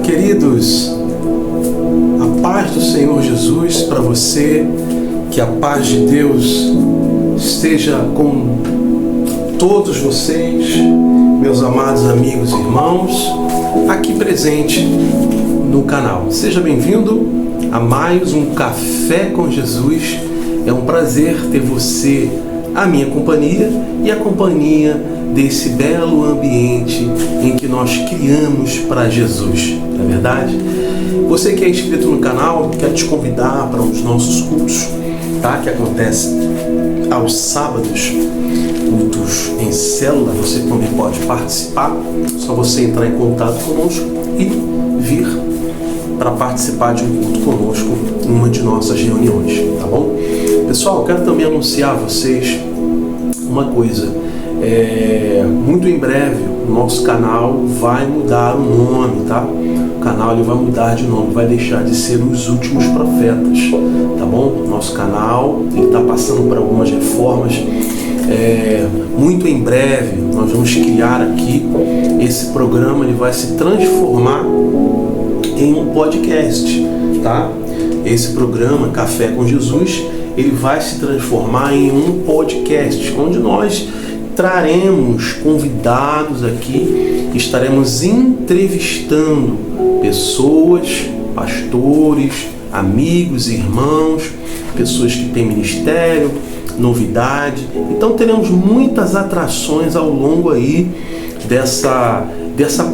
Queridos, a paz do Senhor Jesus para você, que a paz de Deus esteja com todos vocês, meus amados amigos e irmãos, aqui presente no canal. Seja bem-vindo a mais um Café com Jesus. É um prazer ter você à minha companhia e a companhia desse belo ambiente em que nós criamos para Jesus, não é verdade? Você que é inscrito no canal, quero te convidar para os nossos cultos, tá? Que acontece aos sábados, cultos em célula. Você também pode participar, só você entrar em contato conosco e vir para participar de um culto conosco em uma de nossas reuniões, tá bom? Pessoal, quero também anunciar a vocês uma coisa. Muito em breve o nosso canal vai mudar o nome, tá? O canal ele vai mudar de nome, vai deixar de ser Os Últimos Profetas, tá bom? Nosso canal ele está passando por algumas reformas. Muito em breve nós vamos criar aqui esse programa, ele vai se transformar em um podcast, tá? Esse programa Café com Jesus, ele vai se transformar em um podcast, onde nós traremos convidados aqui, estaremos entrevistando pessoas, pastores, amigos, irmãos, pessoas que têm ministério, novidade. Então teremos muitas atrações ao longo aí dessa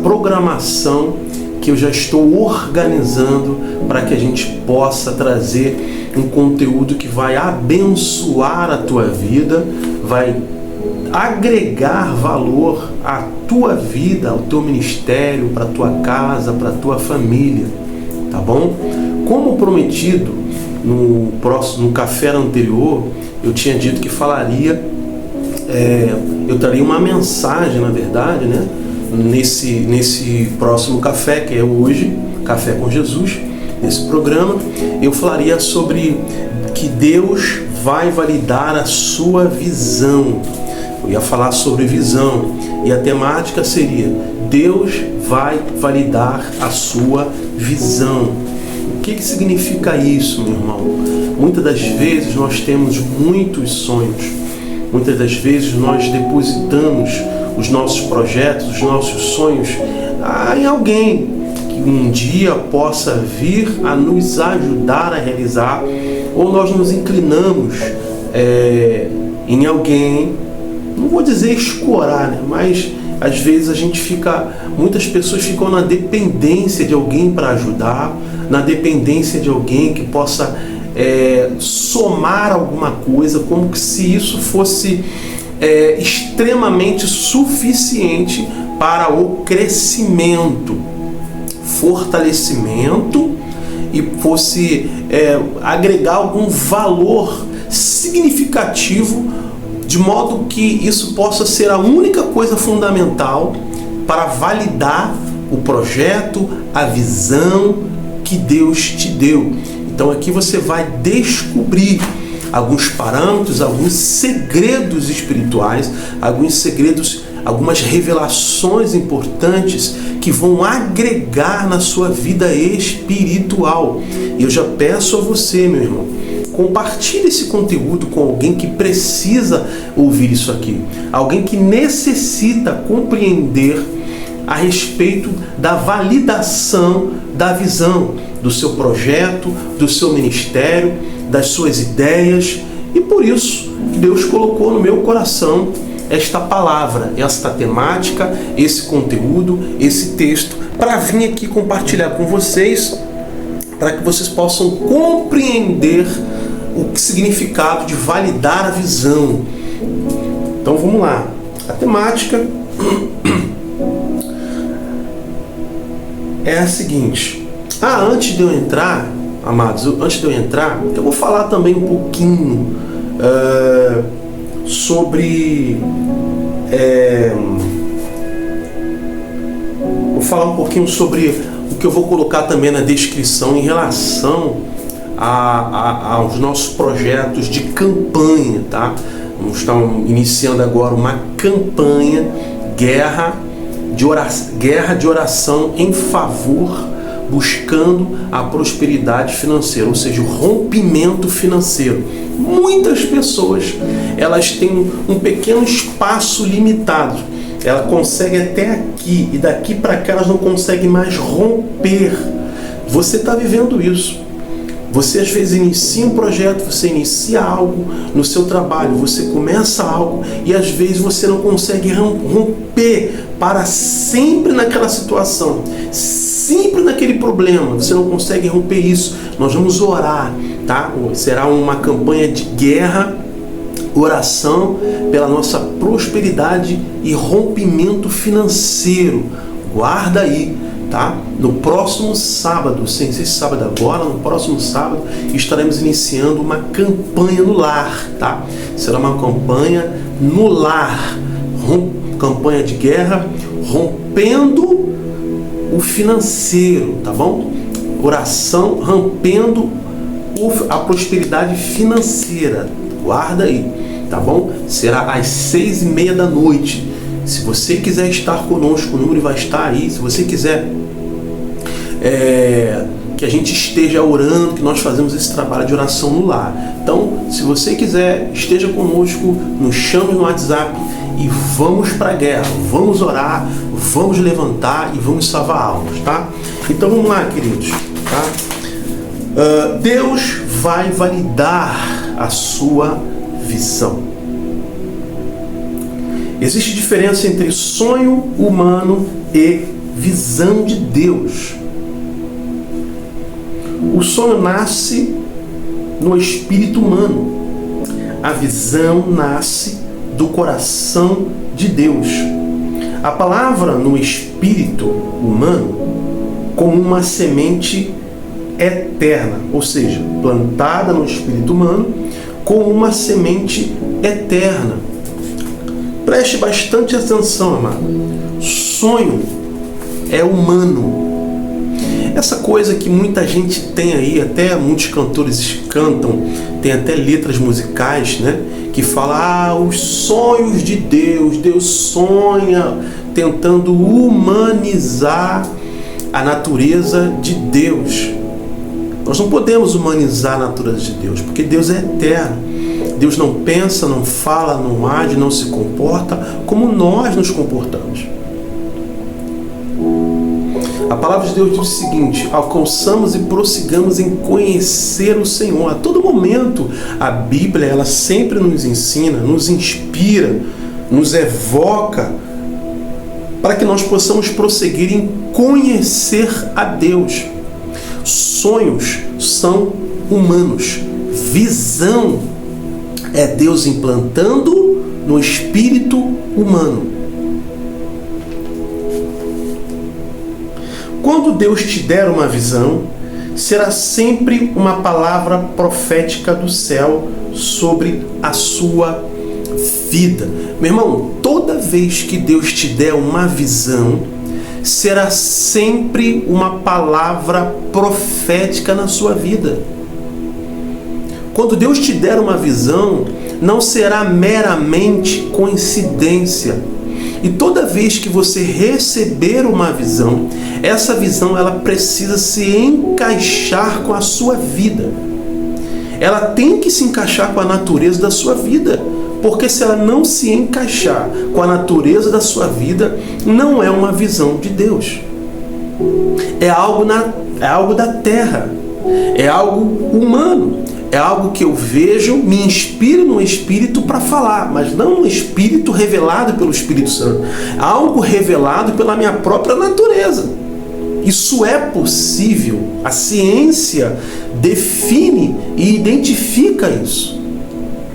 programação que eu já estou organizando para que a gente possa trazer um conteúdo que vai abençoar a tua vida, vai agregar valor à tua vida, ao teu ministério, para a tua casa, para a tua família, tá bom? Como prometido no café anterior, eu tinha dito que falaria, eu traria uma mensagem, na verdade, né? Nesse próximo café, que é hoje, Café com Jesus, nesse programa, eu falaria sobre que Deus vai validar a sua visão. Eu ia falar sobre visão e a temática seria: Deus vai validar a sua visão. O que significa isso, meu irmão? Muitas das vezes nós temos muitos sonhos, muitas das vezes nós depositamos os nossos projetos, os nossos sonhos em alguém que um dia possa vir a nos ajudar a realizar, ou nós nos inclinamos em alguém, não vou dizer escorar, né? Mas às vezes muitas pessoas ficam na dependência de alguém para ajudar, na dependência de alguém que possa somar alguma coisa, como se isso fosse extremamente suficiente para o crescimento, fortalecimento e fosse agregar algum valor significativo, de modo que isso possa ser a única coisa fundamental para validar o projeto, a visão que Deus te deu. Então aqui você vai descobrir alguns parâmetros, alguns segredos espirituais, algumas revelações importantes que vão agregar na sua vida espiritual. E eu já peço a você, meu irmão, compartilhe esse conteúdo com alguém que precisa ouvir isso aqui. Alguém que necessita compreender a respeito da validação da visão do seu projeto, do seu ministério, das suas ideias. E por isso Deus colocou no meu coração esta palavra, esta temática, esse conteúdo, esse texto, para vir aqui compartilhar com vocês, para que vocês possam compreender o significado de validar a visão. Então vamos lá. A temática é a seguinte. Antes de eu entrar, amados, eu vou falar também um pouquinho sobre... vou falar um pouquinho sobre o que eu vou colocar também na descrição em relação aos nossos projetos de campanha, tá? Estamos iniciando agora uma campanha, guerra de oração em favor buscando a prosperidade financeira, ou seja, o rompimento financeiro. Muitas pessoas, elas têm um pequeno espaço limitado. Ela consegue até aqui e daqui para cá elas não conseguem mais romper. Você está vivendo isso. Você às vezes inicia um projeto, você inicia algo no seu trabalho, você começa algo e às vezes você não consegue romper para sempre naquela situação, sempre naquele problema, você não consegue romper isso. Nós vamos orar, tá? Será uma campanha de guerra, oração pela nossa prosperidade e rompimento financeiro. Guarda aí, tá? No próximo sábado, sem ser sábado agora, no próximo sábado, estaremos iniciando uma campanha no lar, tá? Será uma campanha no lar, campanha de guerra, rompendo o financeiro, tá bom? Oração, rompendo a prosperidade financeira. Guarda aí, tá bom? Será às 6:30 da noite. Se você quiser estar conosco, o número vai estar aí. Se você quiser que a gente esteja orando, que nós fazemos esse trabalho de oração no lar. Então, se você quiser, esteja conosco, nos chame no WhatsApp e vamos para a guerra. Vamos orar, vamos levantar e vamos salvar almas, tá? Então vamos lá, queridos, tá? Deus vai validar a sua visão. Existe diferença entre sonho humano e visão de Deus. O sonho nasce no espírito humano. A visão nasce do coração de Deus. A palavra no espírito humano como uma semente eterna, ou seja, plantada no espírito humano como uma semente eterna. Preste bastante atenção, amado. Sonho é humano. Essa coisa que muita gente tem aí, até muitos cantores cantam, tem até letras musicais, né? Que fala, os sonhos de Deus, Deus sonha, tentando humanizar a natureza de Deus. Nós não podemos humanizar a natureza de Deus, porque Deus é eterno. Deus não pensa, não fala, não age, não se comporta como nós nos comportamos. A palavra de Deus diz o seguinte: alcançamos e prossigamos em conhecer o Senhor. A todo momento, a Bíblia, ela sempre nos ensina, nos inspira, nos evoca para que nós possamos prosseguir em conhecer a Deus. Sonhos são humanos. Visão é Deus implantando no espírito humano. Quando Deus te der uma visão, será sempre uma palavra profética do céu sobre a sua vida. Meu irmão, toda vez que Deus te der uma visão, será sempre uma palavra profética na sua vida. Quando Deus te der uma visão, não será meramente coincidência. E toda vez que você receber uma visão, essa visão ela precisa se encaixar com a sua vida. Ela tem que se encaixar com a natureza da sua vida. Porque se ela não se encaixar com a natureza da sua vida, não é uma visão de Deus. É algo da terra. É algo humano. É algo que eu vejo, me inspiro no Espírito para falar, mas não no Espírito revelado pelo Espírito Santo. É algo revelado pela minha própria natureza. Isso é possível. A ciência define e identifica isso.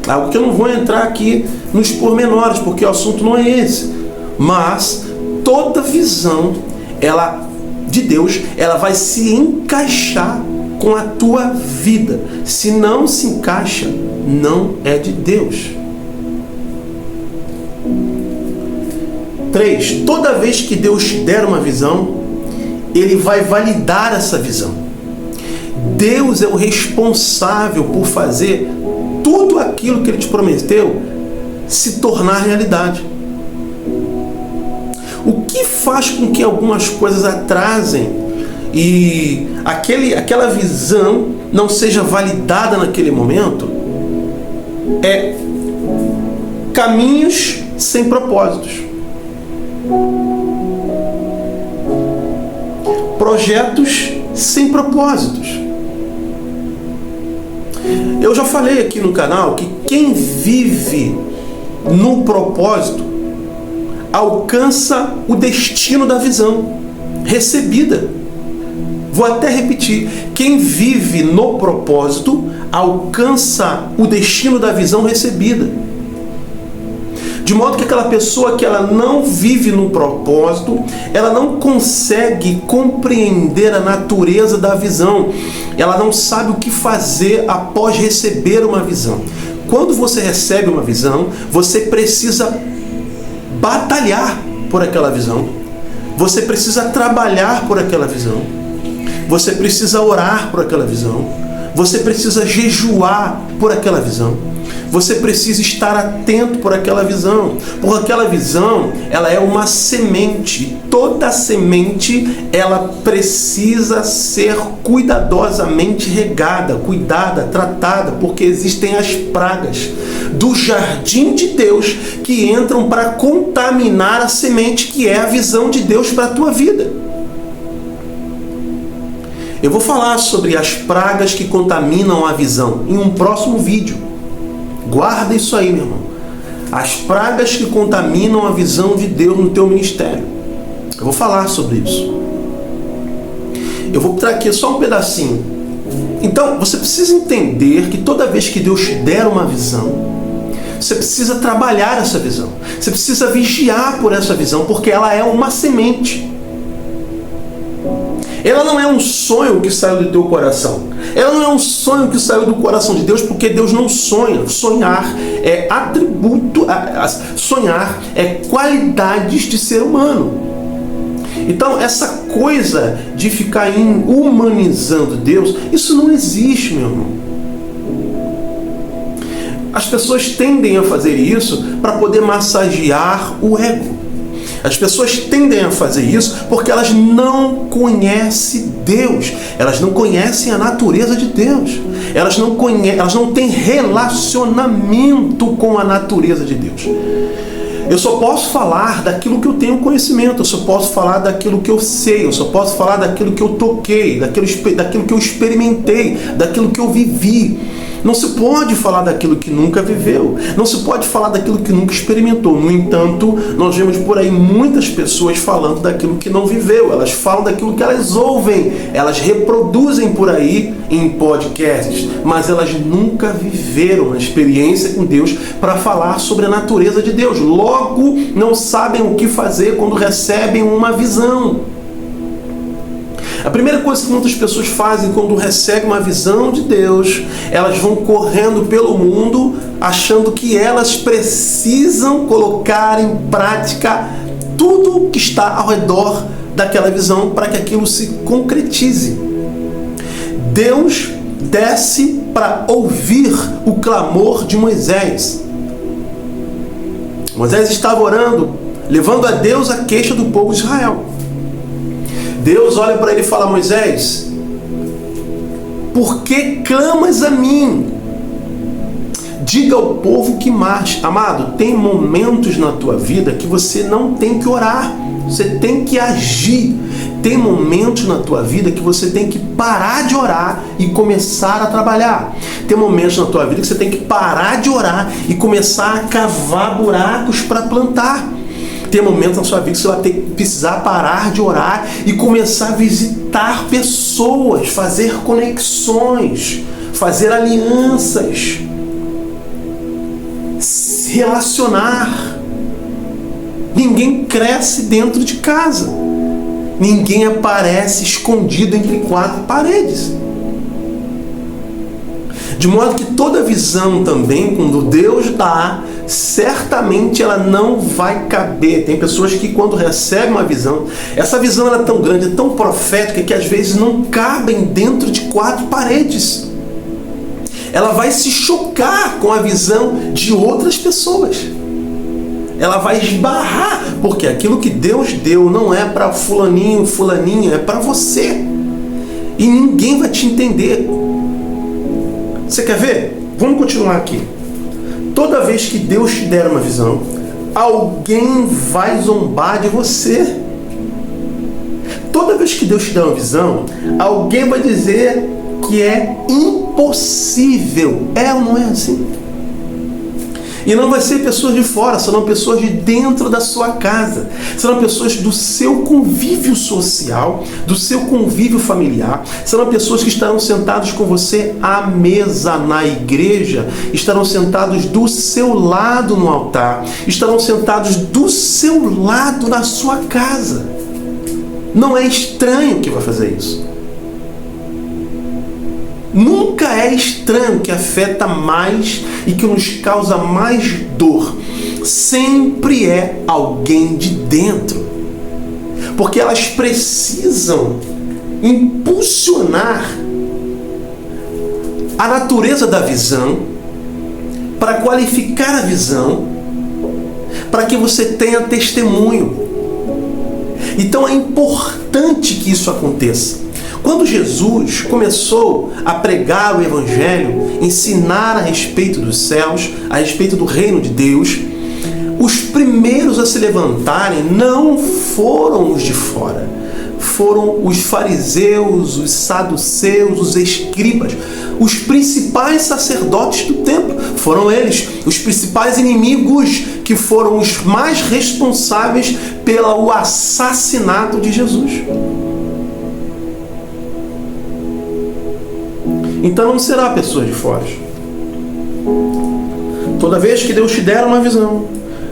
Algo que eu não vou entrar aqui nos pormenores, porque o assunto não é esse. Mas toda visão de Deus, ela vai se encaixar com a tua vida. Se não se encaixa, não é de Deus. 3. Toda vez que Deus te der uma visão, Ele vai validar essa visão. Deus é o responsável por fazer tudo aquilo que Ele te prometeu se tornar realidade. O que faz com que algumas coisas atrasem e aquela visão não seja validada naquele momento, é caminhos sem propósitos, projetos sem propósitos. Eu já falei aqui no canal que quem vive no propósito alcança o destino da visão recebida. Vou até repetir: quem vive no propósito alcança o destino da visão recebida. De modo que aquela pessoa que ela não vive no propósito, ela não consegue compreender a natureza da visão. Ela não sabe o que fazer após receber uma visão. Quando você recebe uma visão, você precisa batalhar por aquela visão. Você precisa trabalhar por aquela visão. Você precisa orar por aquela visão. Você precisa jejuar por aquela visão. Você precisa estar atento por aquela visão. Porque aquela visão, ela é uma semente. Toda semente, ela precisa ser cuidadosamente regada, cuidada, tratada, porque existem as pragas do jardim de Deus que entram para contaminar a semente que é a visão de Deus para a tua vida. Eu vou falar sobre as pragas que contaminam a visão em um próximo vídeo. Guarda isso aí, meu irmão. As pragas que contaminam a visão de Deus no teu ministério. Eu vou falar sobre isso. Eu vou trazer aqui só um pedacinho. Então, você precisa entender que toda vez que Deus te der uma visão, você precisa trabalhar essa visão. Você precisa vigiar por essa visão, porque ela é uma semente. Ela não é um sonho que saiu do teu coração. Ela não é um sonho que saiu do coração de Deus, porque Deus não sonha. Sonhar é atributo, sonhar é qualidades de ser humano. Então, essa coisa de ficar humanizando Deus, isso não existe, meu irmão. As pessoas tendem a fazer isso para poder massagear o ego. As pessoas tendem a fazer isso porque elas não conhecem Deus. Elas não conhecem a natureza de Deus. Elas não têm relacionamento com a natureza de Deus. Eu só posso falar daquilo que eu tenho conhecimento. Eu só posso falar daquilo que eu sei. Eu só posso falar daquilo que eu toquei, daquilo que eu experimentei, daquilo que eu vivi. Não se pode falar daquilo que nunca viveu. Não se pode falar daquilo que nunca experimentou. No entanto, nós vemos por aí muitas pessoas falando daquilo que não viveu. Elas falam daquilo que elas ouvem. Elas reproduzem por aí em podcasts. Mas elas nunca viveram uma experiência com Deus para falar sobre a natureza de Deus. Logo, não sabem o que fazer quando recebem uma visão. A primeira coisa que muitas pessoas fazem quando recebem uma visão de Deus, elas vão correndo pelo mundo achando que elas precisam colocar em prática tudo que está ao redor daquela visão para que aquilo se concretize. Deus desce para ouvir o clamor de Moisés. Moisés estava orando, levando a Deus a queixa do povo de Israel. Deus olha para ele e fala: Moisés, por que clamas a mim? Diga ao povo que marche. Amado, tem momentos na tua vida que você não tem que orar, você tem que agir. Tem momentos na tua vida que você tem que parar de orar e começar a trabalhar. Tem momentos na tua vida que você tem que parar de orar e começar a cavar buracos para plantar. Tem momentos na sua vida que você vai precisar parar de orar e começar a visitar pessoas, fazer conexões, fazer alianças, se relacionar. Ninguém cresce dentro de casa. Ninguém aparece escondido entre quatro paredes. De modo que toda visão também, quando Deus dá, certamente ela não vai caber. Tem pessoas que quando recebem uma visão, essa visão ela é tão grande, é tão profética, que às vezes não cabem dentro de quatro paredes. Ela vai se chocar com a visão de outras pessoas. Ela vai esbarrar, porque aquilo que Deus deu não é para fulaninho, fulaninha, é para você. E ninguém vai te entender. Você quer ver? Vamos continuar aqui. Toda vez que Deus te der uma visão, alguém vai zombar de você. Toda vez que Deus te der uma visão, alguém vai dizer que é impossível. É ou não é assim? E não vai ser pessoas de fora, serão pessoas de dentro da sua casa. Serão pessoas do seu convívio social, do seu convívio familiar. Serão pessoas que estarão sentados com você à mesa na igreja. Estarão sentados do seu lado no altar. Estarão sentados do seu lado na sua casa. Não é estranho que vai fazer isso. Nunca é estranho, que afeta mais e que nos causa mais dor. Sempre é alguém de dentro. Porque elas precisam impulsionar a natureza da visão para qualificar a visão, para que você tenha testemunho. Então é importante que isso aconteça. Quando Jesus começou a pregar o Evangelho, ensinar a respeito dos céus, a respeito do reino de Deus, os primeiros a se levantarem não foram os de fora. Foram os fariseus, os saduceus, os escribas, os principais sacerdotes do templo. Foram eles, os principais inimigos, que foram os mais responsáveis pelo assassinato de Jesus. Então não será pessoa de fora. Toda vez que Deus te der uma visão,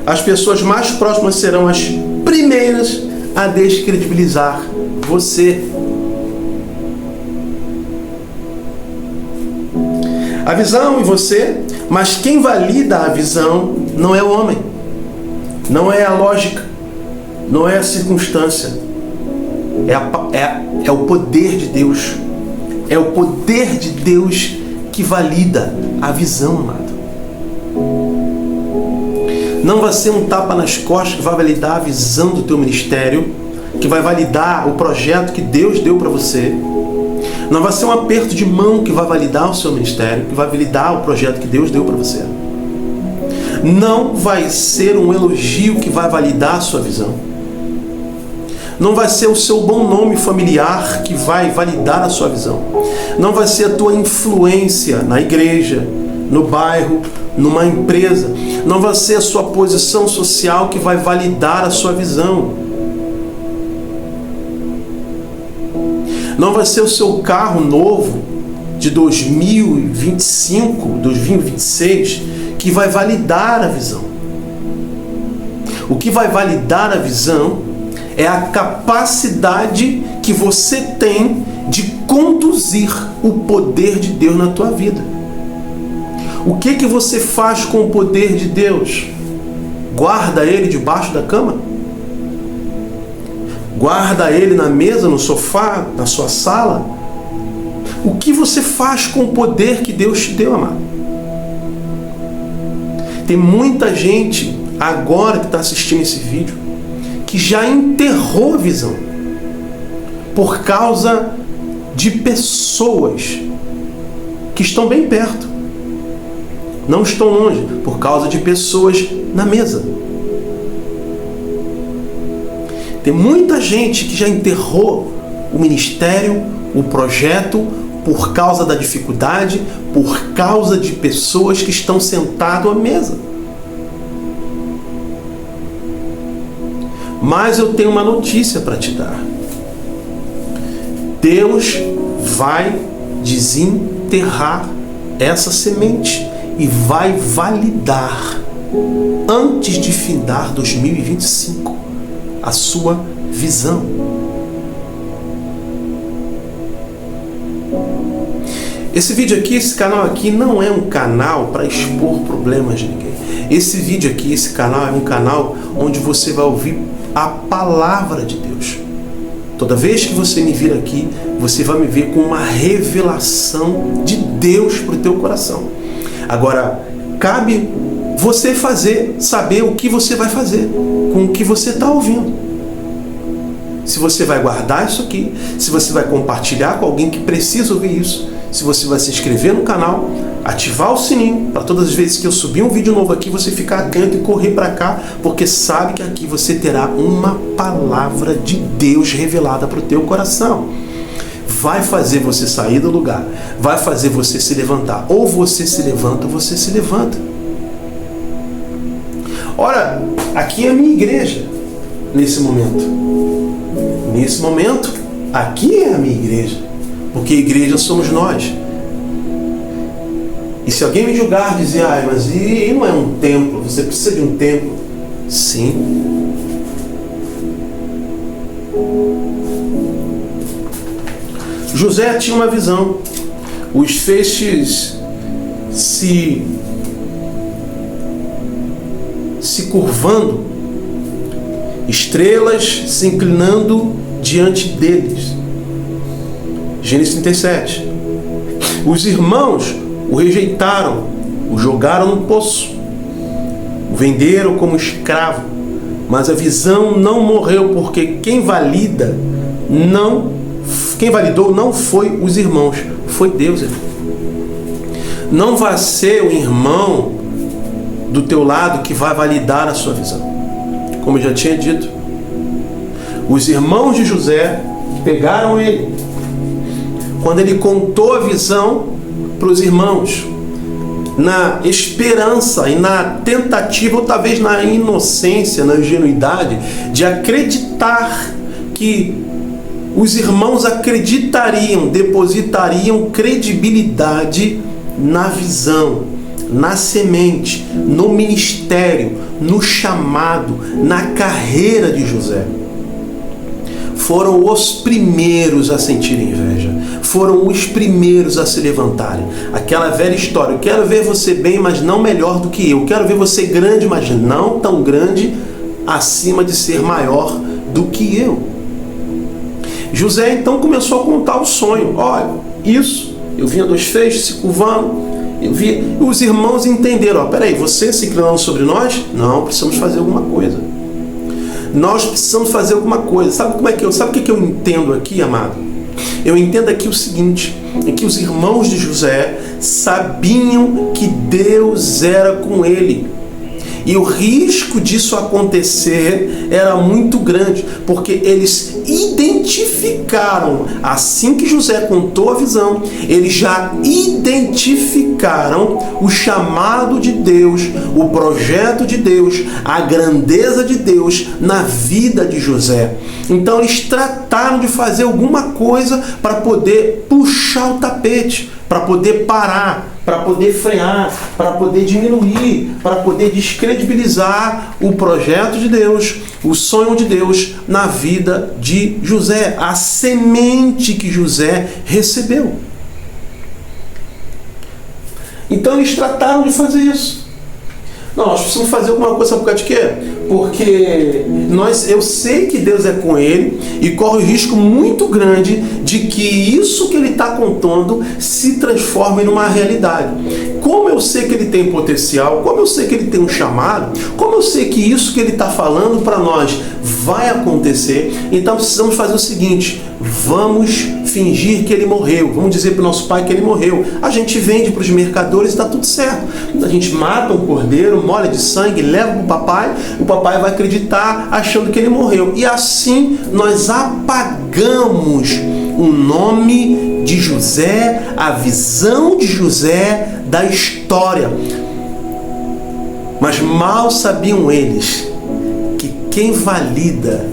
as pessoas mais próximas serão as primeiras a descredibilizar você. A visão e você, mas quem valida a visão não é o homem, não é a lógica, não é a circunstância, é o poder de Deus. É o poder de Deus que valida a visão, amado. Não vai ser um tapa nas costas que vai validar a visão do teu ministério, que vai validar o projeto que Deus deu para você. Não vai ser um aperto de mão que vai validar o seu ministério, que vai validar o projeto que Deus deu para você. Não vai ser um elogio que vai validar a sua visão. Não vai ser o seu bom nome familiar que vai validar a sua visão. Não vai ser a tua influência na igreja, no bairro, numa empresa. Não vai ser a sua posição social que vai validar a sua visão. Não vai ser o seu carro novo de 2025, 2026, que vai validar a visão. O que vai validar a visão é a capacidade que você tem de conduzir o poder de Deus na tua vida. O que você faz com o poder de Deus? Guarda ele debaixo da cama? Guarda ele na mesa, no sofá, na sua sala? O que você faz com o poder que Deus te deu, amado? Tem muita gente agora que está assistindo esse vídeo que já enterrou a visão por causa de pessoas que estão bem perto, não estão longe, por causa de pessoas na mesa. Tem muita gente que já enterrou o ministério, o projeto, por causa da dificuldade, por causa de pessoas que estão sentadas à mesa. Mas eu tenho uma notícia para te dar. Deus vai desenterrar essa semente e vai validar, antes de findar 2025, a sua visão. Esse vídeo aqui, esse canal aqui, não é um canal para expor problemas de ninguém. Esse vídeo aqui, esse canal é um canal onde você vai ouvir a palavra de Deus. Toda vez que você me vir aqui, você vai me ver com uma revelação de Deus para o teu coração. Agora, cabe você saber o que você vai fazer com o que você está ouvindo. se você vai guardar isso aqui, se você vai compartilhar com alguém que precisa ouvir isso, se você vai se inscrever no canal, ativar o sininho para todas as vezes que eu subir um vídeo novo aqui, você ficar atento e correr para cá, porque sabe que aqui você terá uma palavra de Deus revelada para o teu coração. Vai fazer você sair do lugar, vai fazer você se levantar. Ou você se levanta, ou você se levanta. Ora, aqui é a minha igreja, nesse momento. Nesse momento, aqui é a minha igreja. Porque igreja somos nós. E se alguém me julgar, dizer, mas não é um templo, você precisa de um templo. Sim. José tinha uma visão. Os feixes se curvando, estrelas se inclinando diante deles. Gênesis 37. Os irmãos o rejeitaram, o jogaram no poço, o venderam como escravo, mas a visão não morreu, porque quem validou não foi os irmãos, foi Deus. Não vai ser o irmão do teu lado que vai validar a sua visão. Como eu já tinha dito, os irmãos de José pegaram ele quando ele contou a visão para os irmãos, na esperança e na tentativa, ou talvez na inocência, na ingenuidade, de acreditar que os irmãos acreditariam, depositariam credibilidade na visão, na semente, no ministério, no chamado, na carreira de José. Foram os primeiros a sentirem inveja. Foram os primeiros a se levantarem. Aquela velha história, eu quero ver você bem, mas não melhor do que eu. Quero ver você grande, mas não tão grande, acima de ser maior do que eu. José então começou a contar o sonho. Olha, isso, eu vinha dos feixes se curvando, eu vi, os irmãos entenderam, peraí, você se inclinando sobre nós? Não, precisamos fazer alguma coisa. Nós precisamos fazer alguma coisa. Sabe o que eu entendo aqui, amado? Eu entendo aqui o seguinte, é que os irmãos de José sabiam que Deus era com ele. E o risco disso acontecer era muito grande, porque eles identificaram, assim que José contou a visão, eles já identificaram o chamado de Deus, o projeto de Deus, a grandeza de Deus na vida de José. Então eles trataram de fazer alguma coisa para poder puxar o tapete, para poder parar, para poder frear, para poder diminuir, para poder descredibilizar o projeto de Deus, o sonho de Deus na vida de José, a semente que José recebeu. Então eles trataram de fazer isso. Não, nós precisamos fazer alguma coisa, por causa de quê? Porque eu sei que Deus é com ele e corre o risco muito grande de que isso que ele está contando se transforme numa realidade. Como eu sei que ele tem potencial, como eu sei que ele tem um chamado, como eu sei que isso que ele está falando para nós vai acontecer, então precisamos fazer o seguinte, vamos fingir que ele morreu, vamos dizer para o nosso pai que ele morreu. A gente vende para os mercadores e está tudo certo. A gente mata um cordeiro, molha de sangue, leva para o papai vai acreditar achando que ele morreu. E assim nós apagamos o nome de José, a visão de José da história. Mas mal sabiam eles que quem valida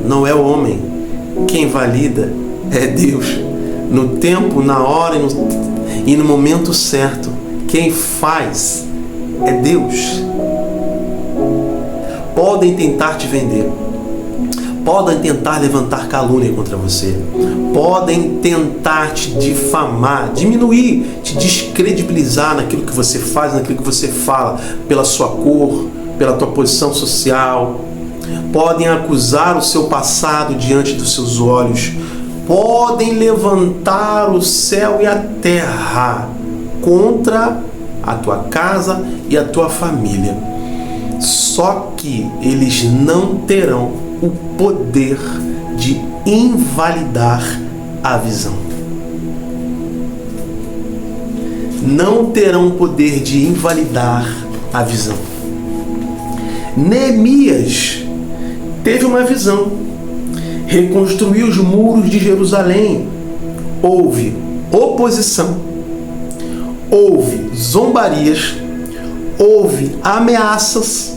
não é o homem, quem valida é Deus. No tempo, na hora e no momento certo, quem faz é Deus. Podem tentar te vender, podem tentar levantar calúnia contra você, podem tentar te difamar, diminuir, te descredibilizar naquilo que você faz, naquilo que você fala, pela sua cor, pela tua posição social, podem acusar o seu passado diante dos seus olhos, podem levantar o céu e a terra contra a tua casa e a tua família. Só que eles não terão o poder de invalidar a visão. Não terão poder de invalidar a visão. Neemias teve uma visão. Reconstruiu os muros de Jerusalém. Houve oposição. Houve zombarias. Houve ameaças.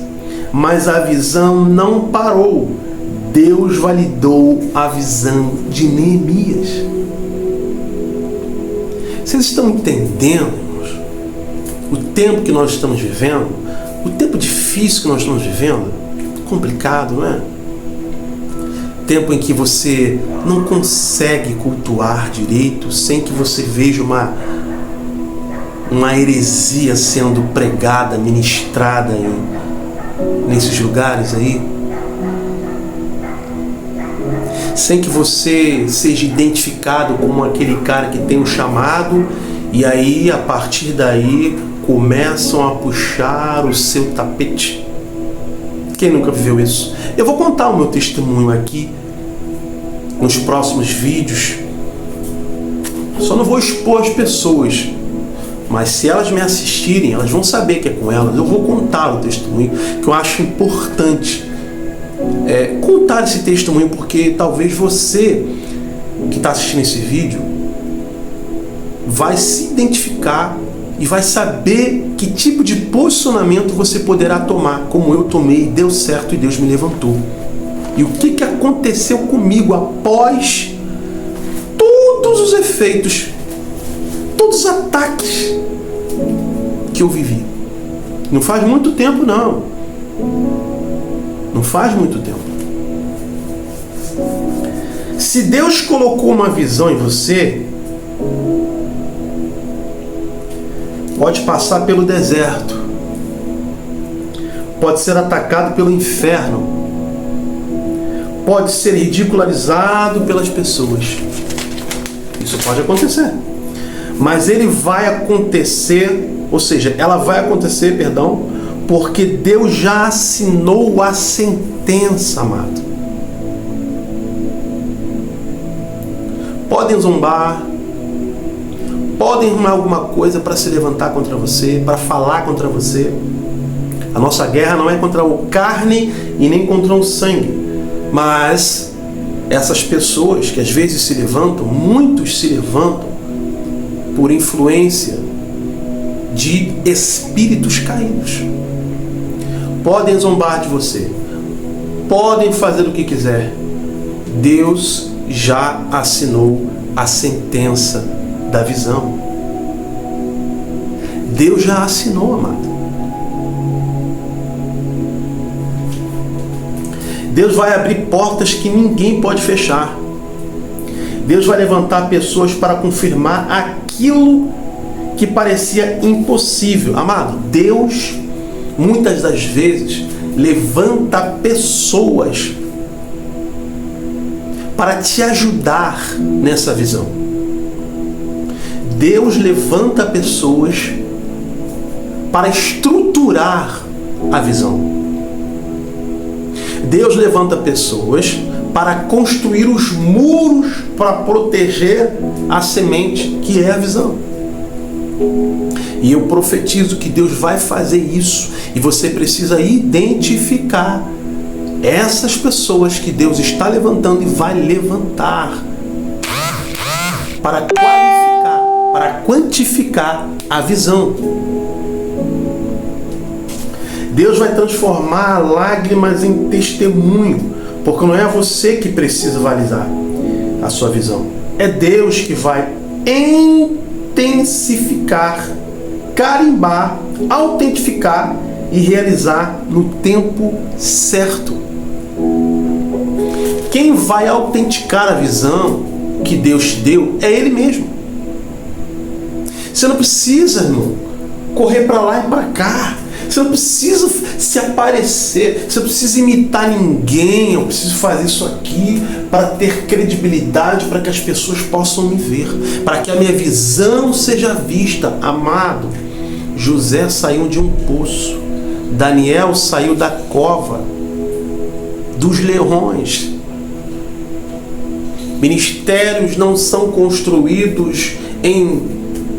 Mas a visão não parou. Deus validou a visão de Neemias. Vocês estão entendendo, irmãos, o tempo que nós estamos vivendo? O tempo difícil que nós estamos vivendo? Complicado, não é? Tempo em que você não consegue cultuar direito sem que você veja uma heresia sendo pregada, ministrada nesses lugares aí. Sem que você seja identificado como aquele cara que tem um chamado e aí, a partir daí, começam a puxar o seu tapete. Quem nunca viveu isso? Eu vou contar o meu testemunho aqui nos próximos vídeos. Só não vou expor as pessoas, mas se elas me assistirem, elas vão saber que é com elas. Eu vou contar o testemunho, que eu acho importante contar esse testemunho, porque talvez você que está assistindo esse vídeo vai se identificar e vai saber que tipo de posicionamento você poderá tomar, como eu tomei, deu certo e Deus me levantou. E o que aconteceu comigo após todos os efeitos, todos os ataques que eu vivi. Não faz muito tempo, não. Não faz muito tempo. Se Deus colocou uma visão em você, pode passar pelo deserto, pode ser atacado pelo inferno, pode ser ridicularizado pelas pessoas. Isso pode acontecer. Mas ele vai acontecer, ou seja, ela vai acontecer, porque Deus já assinou a sentença, amado. Podem zombar, podem arrumar alguma coisa para se levantar contra você, para falar contra você. A nossa guerra não é contra o carne e nem contra o sangue, mas essas pessoas que às vezes se levantam, muitos se levantam por influência de espíritos caídos. Podem zombar de você, podem fazer o que quiser. Deus já assinou a sentença da visão. Deus já assinou, amado. Deus vai abrir portas que ninguém pode fechar. Deus vai levantar pessoas para confirmar aquilo que parecia impossível. Amado, Deus, muitas das vezes, levanta pessoas para te ajudar nessa visão. Deus levanta pessoas para estruturar a visão. Deus levanta pessoas para construir os muros para proteger a semente que é a visão. E eu profetizo que Deus vai fazer isso, e você precisa identificar essas pessoas que Deus está levantando e vai levantar para qualificar, para quantificar a visão. Deus vai transformar lágrimas em testemunho, porque não é você que precisa validar a sua visão. É Deus que vai intensificar, carimbar, autentificar e realizar no tempo certo. Quem vai autenticar a visão que Deus te deu é Ele mesmo. Você não precisa, irmão, correr para lá e para cá. Você não precisa se aparecer, você não precisa imitar ninguém. Eu preciso fazer isso aqui para ter credibilidade, para que as pessoas possam me ver, para que a minha visão seja vista. Amado, José saiu de um poço, Daniel saiu da cova dos leões. Ministérios não são construídos em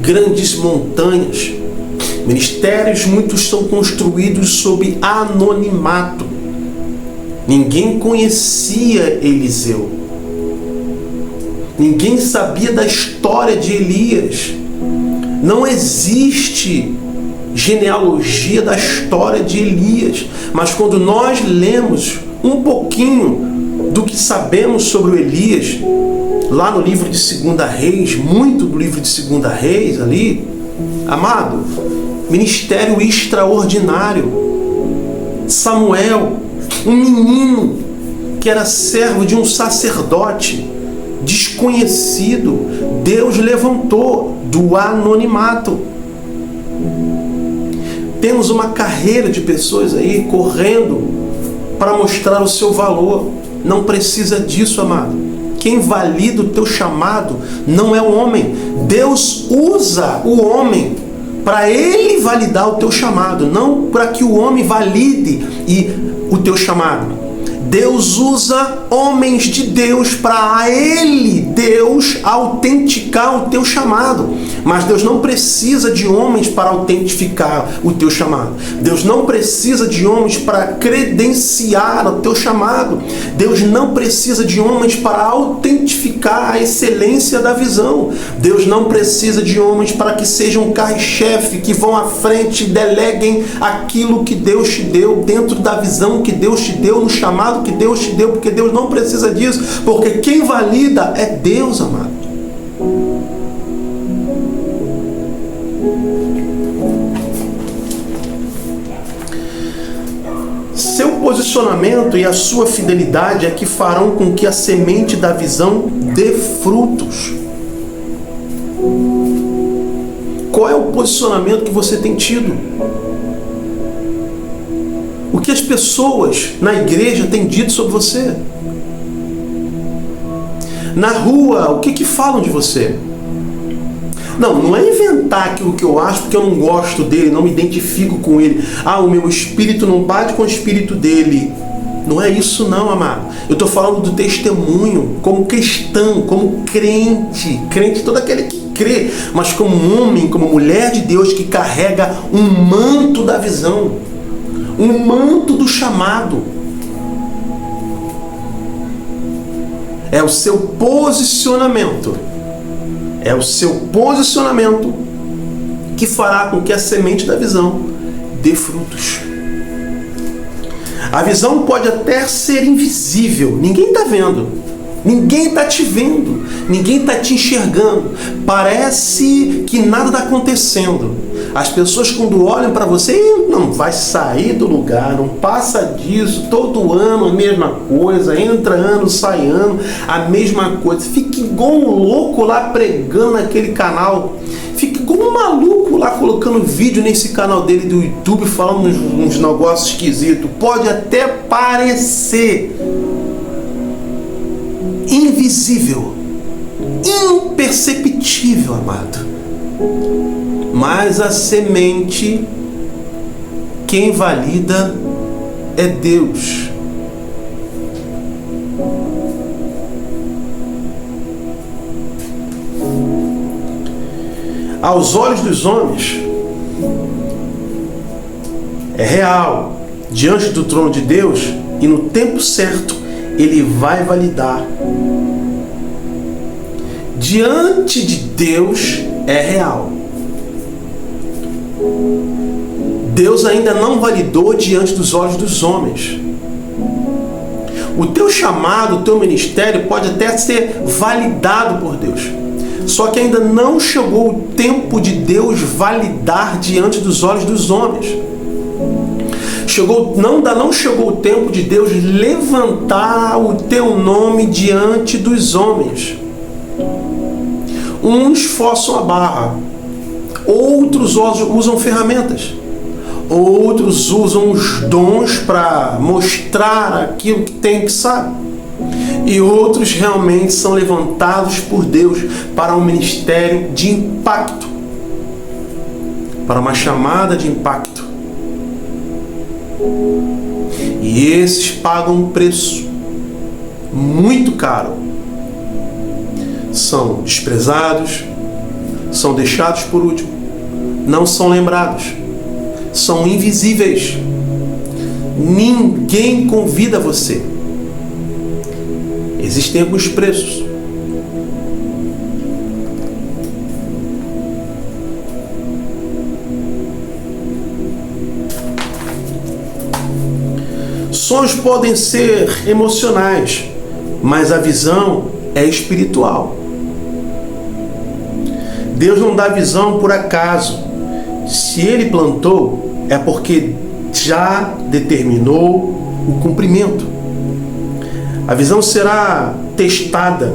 grandes montanhas. Ministérios, muitos são construídos sob anonimato. Ninguém conhecia Eliseu. Ninguém sabia da história de Elias. Não existe genealogia da história de Elias. Mas quando nós lemos um pouquinho do que sabemos sobre o Elias, lá no livro de 2 Reis, muito do livro de 2 Reis ali, amado, ministério extraordinário. Samuel, um menino que era servo de um sacerdote desconhecido, Deus levantou do anonimato. Temos uma carreira de pessoas aí correndo para mostrar o seu valor. Não precisa disso, amado. Quem valida o teu chamado não é o homem. Deus usa o homem para ele validar o teu chamado, não para que o homem valide o teu chamado. Deus usa homens de Deus para a ele, Deus, autenticar o teu chamado. Mas Deus não precisa de homens para autentificar o teu chamado. Deus não precisa de homens para credenciar o teu chamado. Deus não precisa de homens para autentificar a excelência da visão. Deus não precisa de homens para que sejam carro-chefe, que vão à frente e deleguem aquilo que Deus te deu, dentro da visão que Deus te deu, no chamado que Deus te deu, porque Deus não precisa disso, porque quem valida é Deus, amado. Seu posicionamento e a sua fidelidade é que farão com que a semente da visão dê frutos. Qual é o posicionamento que você tem tido? O que as pessoas na igreja têm dito sobre você? Na rua, o que falam de você? Não é inventar aquilo que eu acho porque eu não gosto dele, não me identifico com ele. O meu espírito não bate com o espírito dele. Não é isso não, amado. Eu estou falando do testemunho, como cristão, como crente todo aquele que crê, mas como homem, como mulher de Deus que carrega um manto da visão, um manto do chamado. É o seu posicionamento. É o seu posicionamento que fará com que a semente da visão dê frutos. A visão pode até ser invisível. Ninguém está vendo. Ninguém está te vendo. Ninguém está te enxergando. Parece que nada está acontecendo. As pessoas, quando olham para você, não vai sair do lugar, não passa disso, todo ano a mesma coisa, entra ano, sai ano, a mesma coisa. Fica igual um louco lá pregando naquele canal. Fica igual um maluco lá colocando vídeo nesse canal dele do YouTube, falando uns negócios esquisitos. Pode até parecer invisível, imperceptível, amado. Mas a semente, quem valida é Deus. Aos olhos dos homens, é real. Diante do trono de Deus, e no tempo certo, Ele vai validar. Diante de Deus, é real. Deus ainda não validou diante dos olhos dos homens. O teu chamado, o teu ministério pode até ser validado por Deus. Só que ainda não chegou o tempo de Deus validar diante dos olhos dos homens. Não chegou o tempo de Deus levantar o teu nome diante dos homens. Uns forçam a barra, outros usam ferramentas, outros usam os dons para mostrar aquilo que tem que saber, e outros realmente são levantados por Deus para um ministério de impacto, para uma chamada de impacto. E esses pagam um preço muito caro. são desprezados, são deixados por último, não são lembrados, são invisíveis. Ninguém convida você. Existem alguns preços. Sonhos podem ser emocionais, mas a visão é espiritual. Deus não dá visão por acaso. Se Ele plantou, é porque já determinou o cumprimento. A visão será testada.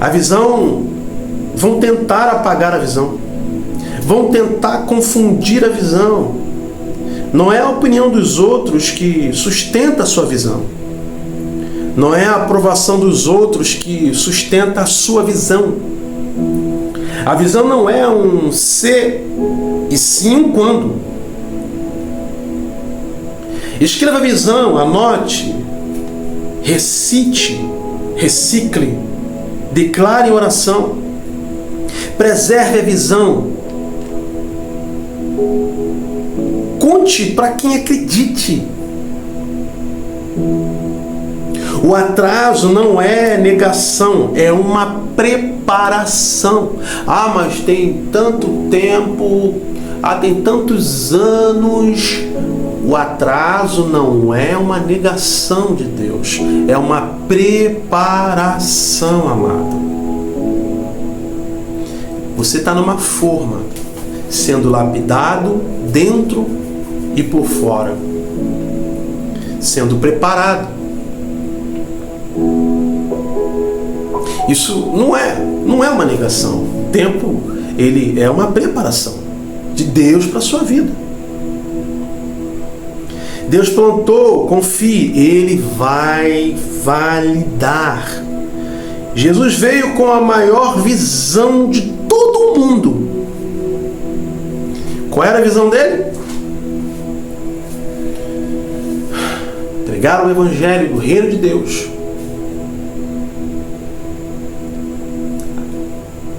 A visão, vão tentar apagar a visão. Vão tentar confundir a visão. Não é a opinião dos outros que sustenta a sua visão. Não é a aprovação dos outros que sustenta a sua visão. A visão não é um se e sim um quando. Escreva a visão, anote, recite, recicle, declare em oração, preserve a visão, conte para quem acredite. O atraso não é negação, é uma preparação. Ah, mas tem tanto tempo, tem tantos anos. O atraso não é uma negação de Deus, é uma preparação, amado. Você está numa forma, sendo lapidado dentro e por fora, sendo preparado. Isso não é uma negação. O tempo, ele é uma preparação de Deus para a sua vida. Deus plantou, confie, Ele vai validar. Jesus veio com a maior visão de todo o mundo. Qual era a visão dele? Pregar o Evangelho do Reino de Deus.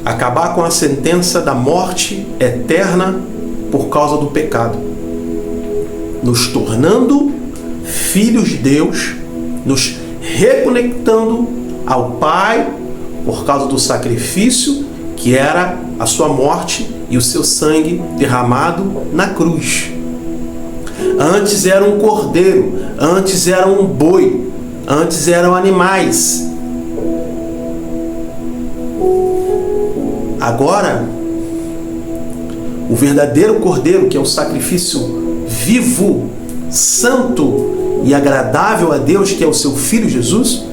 Acabar com a sentença da morte eterna por causa do pecado, nos tornando filhos de Deus, nos reconectando ao Pai por causa do sacrifício que era a sua morte e o seu sangue derramado na cruz. Antes era um cordeiro, antes era um boi, antes eram animais. Agora, o verdadeiro cordeiro, que é o sacrifício vivo, santo e agradável a Deus, que é o seu Filho Jesus,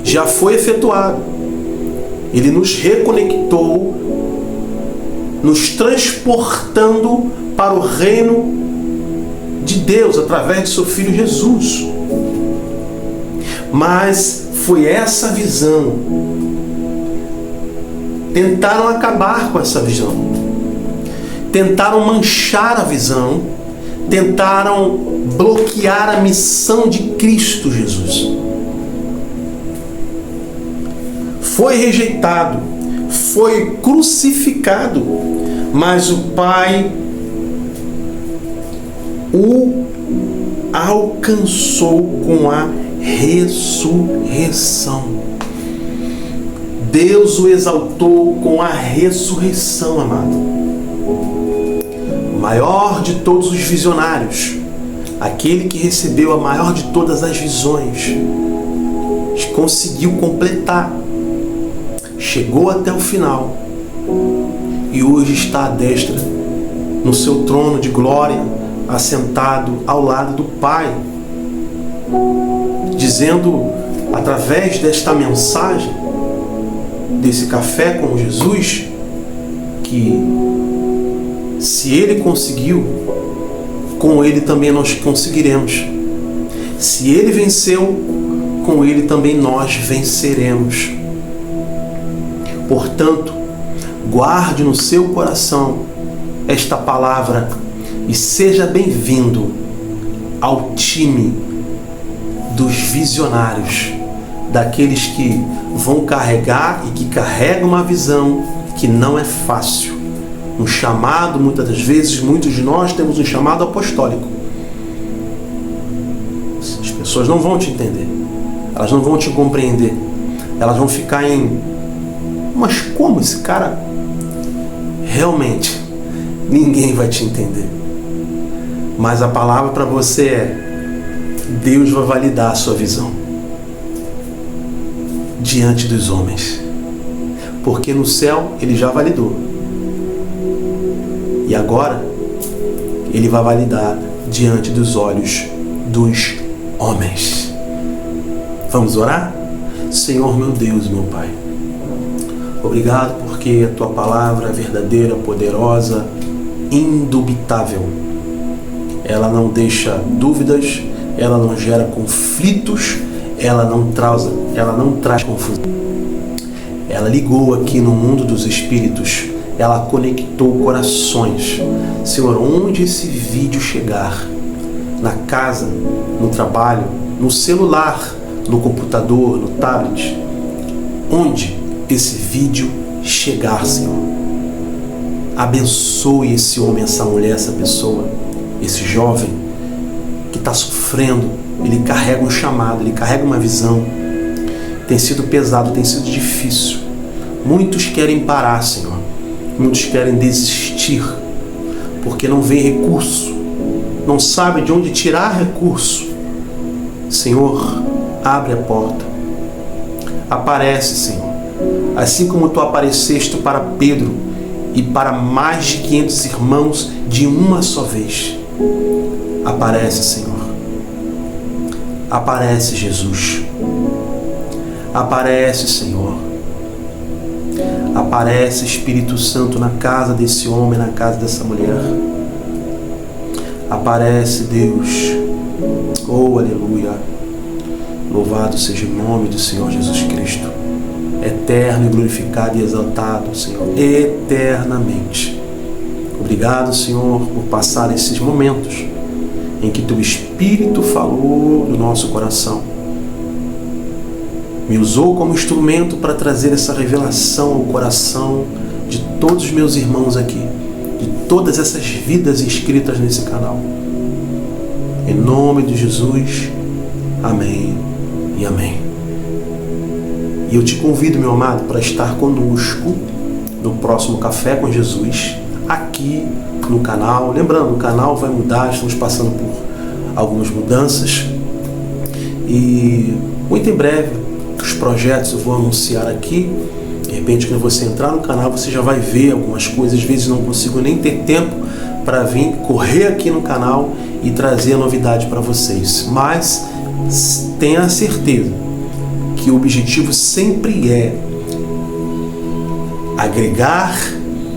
já foi efetuado. Ele nos reconectou, nos transportando para o reino de Deus através de seu Filho Jesus. Mas foi essa visão. Tentaram acabar com essa visão. Tentaram manchar a visão. Tentaram bloquear a missão de Cristo Jesus. Foi rejeitado, foi crucificado, mas o Pai o alcançou com a ressurreição. Deus o exaltou com a ressurreição, amado. O maior de todos os visionários, aquele que recebeu a maior de todas as visões, conseguiu completar, chegou até o final e hoje está à destra, no seu trono de glória, assentado ao lado do Pai, dizendo, através desta mensagem, desse café com Jesus, que se Ele conseguiu, com Ele também nós conseguiremos. Se Ele venceu, com Ele também nós venceremos. Portanto, guarde no seu coração esta palavra e seja bem-vindo ao time dos visionários daqueles que vão carregar e que carregam uma visão que não é fácil. Um chamado, muitas das vezes, muitos de nós temos um chamado apostólico. As pessoas não vão te entender, elas não vão te compreender, elas vão ficar mas como esse cara? Realmente, ninguém vai te entender. Mas a palavra para você é: Deus vai validar a sua visão diante dos homens, porque no céu Ele já validou, e agora Ele vai validar diante dos olhos dos homens. Vamos orar? Senhor, meu Deus, meu Pai, obrigado porque a Tua palavra é verdadeira, poderosa, indubitável. Ela não deixa dúvidas, ela não gera conflitos, ela não traz confusão. Ela ligou aqui no mundo dos espíritos, ela conectou corações. Senhor, onde esse vídeo chegar, na casa, no trabalho, no celular, no computador, no tablet, onde esse vídeo chegar, Senhor, abençoe esse homem, essa mulher, essa pessoa, esse jovem que está sofrendo. Ele carrega um chamado, ele carrega uma visão. Tem sido pesado, tem sido difícil. Muitos querem parar, Senhor. Muitos querem desistir, porque não vê recurso, não sabe de onde tirar recurso. Senhor, abre a porta. Aparece, Senhor. Assim como Tu apareceste para Pedro e para mais de 500 irmãos de uma só vez. Aparece, Senhor. Aparece, Jesus. Aparece, Senhor. Aparece, Espírito Santo, na casa desse homem, na casa dessa mulher. Aparece, Deus. Oh, aleluia. Louvado seja o nome do Senhor Jesus Cristo. Eterno e glorificado e exaltado, Senhor, eternamente. Obrigado, Senhor, por passar esses momentos em que Teu Espírito falou do nosso coração. Me usou como instrumento para trazer essa revelação ao coração de todos os meus irmãos aqui, de todas essas vidas inscritas nesse canal. Em nome de Jesus, amém e amém. E eu te convido, meu amado, para estar conosco no próximo Café com Jesus, aqui no canal. Lembrando, o canal vai mudar, estamos passando por algumas mudanças. E muito em breve, os projetos eu vou anunciar aqui. De repente, quando você entrar no canal, você já vai ver algumas coisas. Às vezes não consigo nem ter tempo para vir correr aqui no canal e trazer a novidade para vocês. Mas tenha a certeza que o objetivo sempre é agregar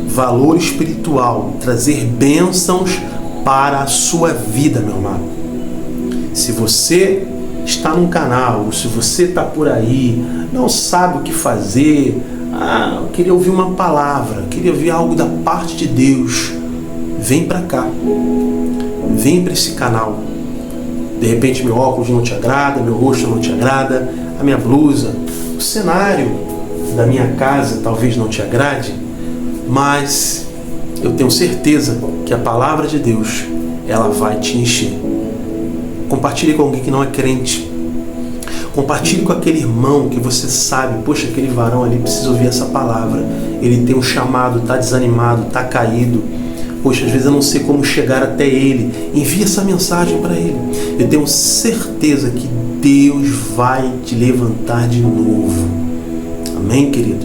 valor espiritual, trazer bênçãos para a sua vida, meu amado. Se você está num canal, se você está por aí, não sabe o que fazer, eu queria ouvir uma palavra, queria ouvir algo da parte de Deus, vem para cá, vem para esse canal. De repente meu óculos não te agrada, meu rosto não te agrada, a minha blusa, o cenário da minha casa talvez não te agrade, mas eu tenho certeza que a palavra de Deus, ela vai te encher. Compartilhe com alguém que não é crente. Compartilhe com aquele irmão que você sabe, poxa, aquele varão ali precisa ouvir essa palavra. Ele tem um chamado, está desanimado, está caído. Poxa, às vezes eu não sei como chegar até ele. Envie essa mensagem para ele. Eu tenho certeza que Deus vai te levantar de novo. Amém, querido?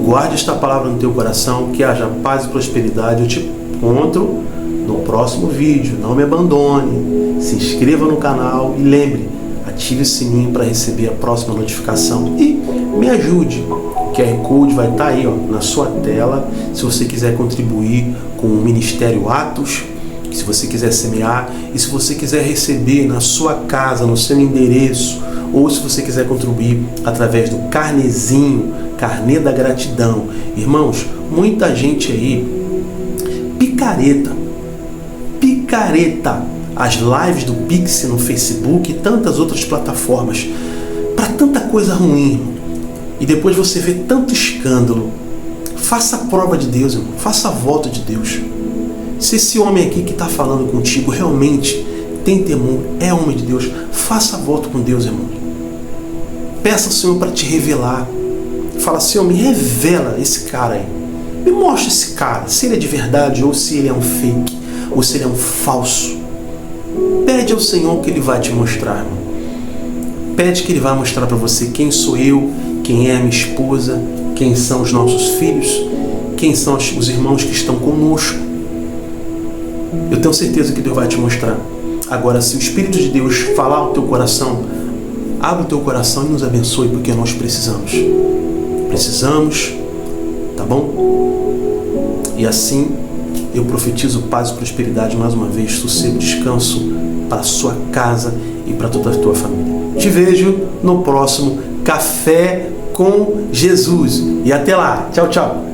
Guarde esta palavra no teu coração, que haja paz e prosperidade. Eu te encontro no próximo vídeo. Não me abandone. Se inscreva no canal e lembre, ative o sininho para receber a próxima notificação. E me ajude. O QR Code vai estar aí, na sua tela. Se você quiser contribuir com o Ministério Atos, se você quiser semear, e se você quiser receber na sua casa, no seu endereço, ou se você quiser contribuir através do carnezinho, carnê da gratidão. Irmãos, muita gente aí picareta as lives do Pix no Facebook e tantas outras plataformas. tanta coisa ruim, irmão, e depois você vê tanto escândalo, faça a prova de Deus, irmão. Faça a voto de Deus. Se esse homem aqui que está falando contigo realmente tem temor, é homem de Deus, faça voto com Deus, irmão. Peça ao Senhor para te revelar. Fala, Senhor, me revela esse cara aí. Me mostra esse cara, se ele é de verdade ou se ele é um fake, ou se ele é um falso. Pede ao Senhor que Ele vai te mostrar, irmão. Pede que Ele vai mostrar para você quem sou eu, quem é a minha esposa, quem são os nossos filhos, quem são os irmãos que estão conosco. Eu tenho certeza que Deus vai te mostrar. Agora, se o Espírito de Deus falar ao teu coração, abre o teu coração e nos abençoe, porque nós precisamos. Precisamos, tá bom? E assim eu profetizo paz e prosperidade mais uma vez, sossego, descanso para a sua casa e para toda a tua família. Te vejo no próximo Café com Jesus. E até lá. Tchau, tchau.